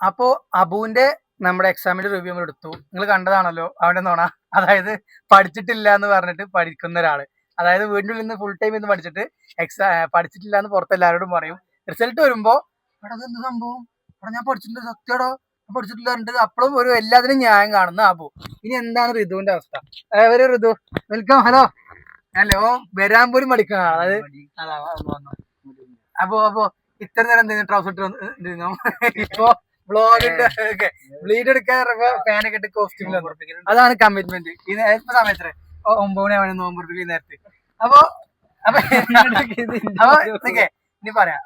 അപ്പോ അബുവിന്റെ നമ്മുടെ എക്സാമിന്റെ റിവ്യൂ നമ്മൾ എടുത്തു. നിങ്ങൾ കണ്ടതാണല്ലോ അവന്റെ നോണ. അതായത് പഠിച്ചിട്ടില്ല എന്ന് പറഞ്ഞിട്ട് പഠിക്കുന്ന ഒരാള്. അതായത് വീട്ടിൽ നിന്ന് ഫുൾ ടൈം ഇന്ന് പഠിച്ചിട്ട് പഠിച്ചിട്ടില്ല എന്ന് പുറത്ത് എല്ലാവരോടും പറയും. റിസൾട്ട് വരുമ്പോ എടാ അതെന്ത് സംഭവം, എടാ ഞാൻ പഠിച്ചിട്ടുണ്ട്, സത്യടോ ഞാൻ പഠിച്ചിട്ടില്ല പറഞ്ഞിട്ട് അപ്പോഴും ഒരു എല്ലാത്തിനും ന്യായം കാണുന്ന അബു. ഇനി എന്താണ് ഋതുവിന്റെ അവസ്ഥ? ഒരു ഋതു വെൽക്കം. ഹലോ. ഹലോ. വരാൻ പോലും പഠിക്കണം. അതായത് അപ്പോ ഇത്ര നേരം എന്തെങ്കിലും ട്രൗസർ ഇട്ടിരുന്നോ? ഇപ്പൊ ബ്ലോഗിന്റെ ബ്ലീഡ് എടുക്കാൻ ഫാനൊക്കെ ഇട്ട് കോസ്റ്റ്യൂമിൽ അതാണ് കമ്മിറ്റ്മെന്റ്. ഈ നേരത്തെ സമയത്ത് 9 മണി നോമ്പുറപ്പിക്കും ഈ നേരത്തെ. അപ്പൊ ഇനി പറയാം.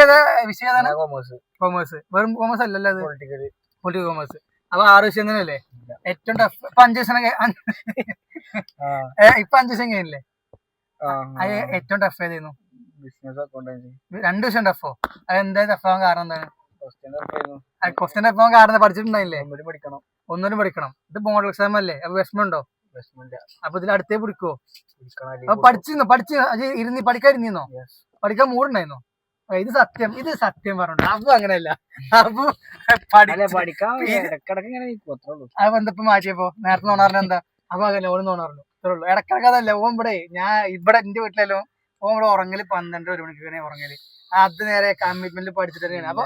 ഏതാ വിഷയം? ഏതാണ്? കോമേഴ്സ്. വെറും കോമേഴ്സ് അല്ലല്ലോ അത്, പൊളിറ്റിക്കൽ കോമേഴ്സ്. അപ്പൊ 6 വിഷയം തന്നെയല്ലേ ഏറ്റവും ടഫ്? ഇപ്പൊ 5 വിഷയം ഇപ്പൊ 5 വിഷയം കഴിഞ്ഞില്ലേ? ഏറ്റവും ടഫ് ഏതായിരുന്നു? 2 വിഷയം ടഫോ? അതെന്താ ടഫാവാൻ കാരണം എന്താണ്? ക്വസ്റ്റ്യൻ ടഫാവാൻ കാരണം പഠിച്ചിട്ടുണ്ടായില്ലേ? ഒന്നുകൂടി പഠിക്കണം. ഇത് മോഡൽ എക്സാം അല്ലേ? അപ്പൊ വിഷമമുണ്ടോ? അപ്പൊ ഇതിൽ അടുത്തേ പിടിക്കോ? പഠിച്ചിരുന്നോ? പഠിക്കാതിരുന്നോ? പഠിക്കാൻ മൂടുണ്ടായിരുന്നോ? ഇത് സത്യം പറഞ്ഞു. അപ്പൊ അങ്ങനെയല്ല. അപ്പൊ അപ്പൊ എന്തപ്പോ മാറ്റിയപ്പോ നേരത്തെ തോന്നാറില്ല എന്താ? അപ്പൊ അതല്ലേ ഓള് തോന്നാറുള്ളൂ. ഇത്രേ ഉള്ളൂ. ഇടക്കിടക്ക് അതല്ലേ ഓൻ ഇവിടെ എന്റെ വീട്ടിലല്ലോ ഓൻ ഇവിടെ ഉറങ്ങല് 12-1 മണിക്കാണ് ഉറങ്ങല്. അത് നേരെ കമ്മിറ്റ്മെന്റ് പഠിച്ചിട്ട് തന്നെയാണ്. അപ്പൊ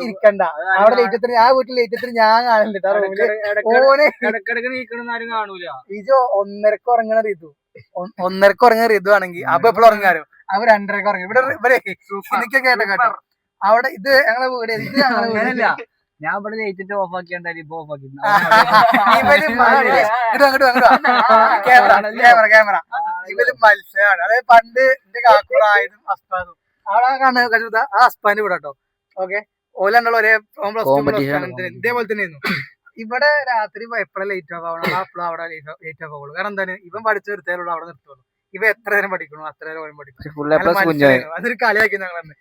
ഇരിക്കണ്ട അവിടെ ലേറ്റത്തിന്, ആ വീട്ടിൽ ലേറ്റത്തിന് ഞാൻ കാണലുണ്ട്. ഓനെ ഇജോ 1:30 ഉറങ്ങണ ഋതു, 1:30 ഉറങ്ങുന്ന ഋതു ആണെങ്കിൽ അപ്പൊ എപ്പോഴും ഉറങ്ങാരോ? അവ 2:30 ഉറങ്ങി. ഇവിടെ എനിക്ക് കേട്ടോ അവിടെ ഇത് ഞങ്ങളെ വീട്. ഇത് ഞങ്ങളെ വീടല്ല. ഞാൻ ഇവിടെ ലേറ്റിട്ട് ഓഫ് ആക്കിയാൽ ഇപ്പൊ ഓഫ് ആക്കി ക്യാമറ ഇവര് മത്സരമാണ്. അതായത് പണ്ട് എന്റെ കാക്കൂറായതും അസ്പാദും അവിടെ കാണുന്ന കരുത ആ അസ്പാന്റെ വീട് കേട്ടോ. ഓക്കെ, ഓലെണ്ണുള്ള ഒരേ ഇതേപോലെ തന്നെയായിരുന്നു. ഇവിടെ രാത്രി എപ്പോഴും ലേറ്റ് ഓഫ് ആവണം, അപ്പോഴും അവിടെ ലേറ്റ് ഓഫ് ആവുള്ളൂ. കാരണം എന്താണ്, ഇവൻ പഠിച്ചു നിർത്തിയാലുള്ളൂ അവിടെ നിർത്തുള്ളൂ. ഇവ എത്ര നേരം പഠിക്കണോ അത്ര നേരം ഓൻ പഠിക്കും. അതൊരു കളിയാക്കി ഞങ്ങളന്ന്.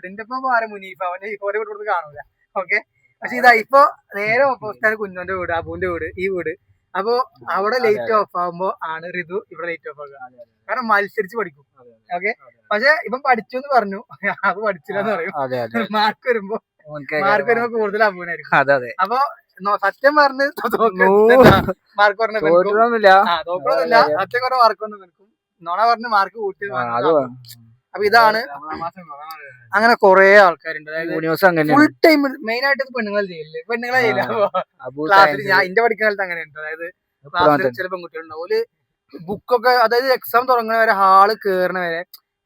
എന്റെ ഒപ്പം ആരും മുനീഫ അവന്റെ ഓരോ വീട് കാണൂല. ഓക്കെ, പക്ഷെ ഇതാ ഇപ്പൊ നേരെ ഓപ്പോസിറ്റാണ് കുഞ്ഞോന്റെ വീട്, അബുവിന്റെ വീട്, ഈ വീട്. അപ്പൊ അവിടെ ലേറ്റ് ഓഫ് ആകുമ്പോ ആണ് ഋതു ഇവിടെ ലേറ്റ് ഓഫ് ആകുക. കാരണം മത്സരിച്ച് പഠിക്കും. ഓക്കെ, പക്ഷെ ഇപ്പം പഠിച്ചു എന്ന് പറഞ്ഞു, അത് പഠിച്ചില്ലെന്ന് പറയും. മാർക്ക് വരുമ്പോ കൂടുതൽ അബുവിനായിരിക്കും. അപ്പൊ സത്യം പറഞ്ഞ് മാർക്ക് പറഞ്ഞ തോക്കൊന്നുമില്ല, സത്യം കുറെ മാർക്കൊന്നും നിൽക്കും. നോണ പറഞ്ഞ് മാർക്ക് കൂട്ടി. അപ്പൊ ഇതാണ്. അങ്ങനെ കുറെ ആൾക്കാരുണ്ട്. ഫുൾ ടൈം മെയിൻ ആയിട്ട് പെണ്ണുങ്ങൾ ചെയ്യില്ലേ? പെണ്ണുങ്ങളെ ചെയ്യില്ല. ക്ലാസ്സിൽ ഞാൻ എന്റെ പഠിക്കുന്ന കാലത്ത് അങ്ങനെയുണ്ട്. അതായത് ക്ലാസ്സിൽ ചില പെൺകുട്ടികളുണ്ടാവും. ഓല് ബുക്കൊക്കെ, അതായത് എക്സാം തുടങ്ങുന്ന വരെ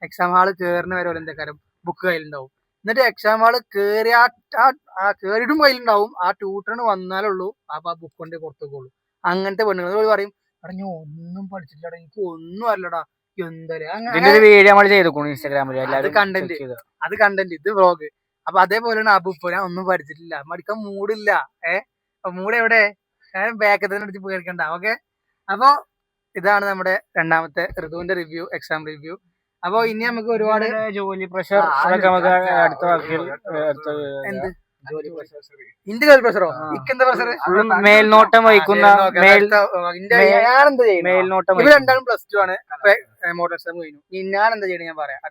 എക്സാം ഹാള് കേറുന്ന വരെ ഓല് എന്തൊക്കെ ബുക്ക് കയ്യിലുണ്ടാവും. എന്നിട്ട് എക്സാം ഹാള് കേറിയിട്ടും കയ്യിലുണ്ടാവും. ആ ട്യൂട്ടറിന് വന്നാലുള്ളൂ അപ്പൊ ആ ബുക്ക് കൊണ്ട് പുറത്തേക്കുള്ളൂ. അങ്ങനത്തെ പെണ്ണുങ്ങൾ പറയും, എടാ ഞാൻ ഒന്നും പഠിച്ചിട്ടില്ലടാ, എനിക്ക് ഒന്നും അറിയില്ലടാ, അത് കണ്ടന്റ്, ഇത് വ്ളോഗ്. അപ്പൊ അതേപോലെയാണ് അബു. ഇപ്പൊ ഞാൻ ഒന്നും പഠിച്ചിട്ടില്ല, പഠിക്കാൻ മൂടില്ല. മൂഡ് എവിടെ? ബാക്കിൽ തന്നെ അടിച്ച് കേൾക്കണ്ട. ഓക്കെ, അപ്പൊ ഇതാണ് നമ്മുടെ രണ്ടാമത്തെ ഋതുവിന്റെ റിവ്യൂ, എക്സാം റിവ്യൂ. അപ്പൊ ഇനി നമുക്ക് ഒരുപാട് ജോലി പ്രഷർ എന്ത് ഇന്ത്യൻ പ്രഷറോ? ഇക്കെന്താ പ്രഷർ? മേൽനോട്ടം വഹിക്കുന്ന മേൽനോട്ടം. ഇവർ രണ്ടാളും +2 ആണ്. മോട്ടോർ എക്സാം കഴിഞ്ഞു. ഞാൻ എന്താ ചെയ്യണേ ഞാൻ പറയാം.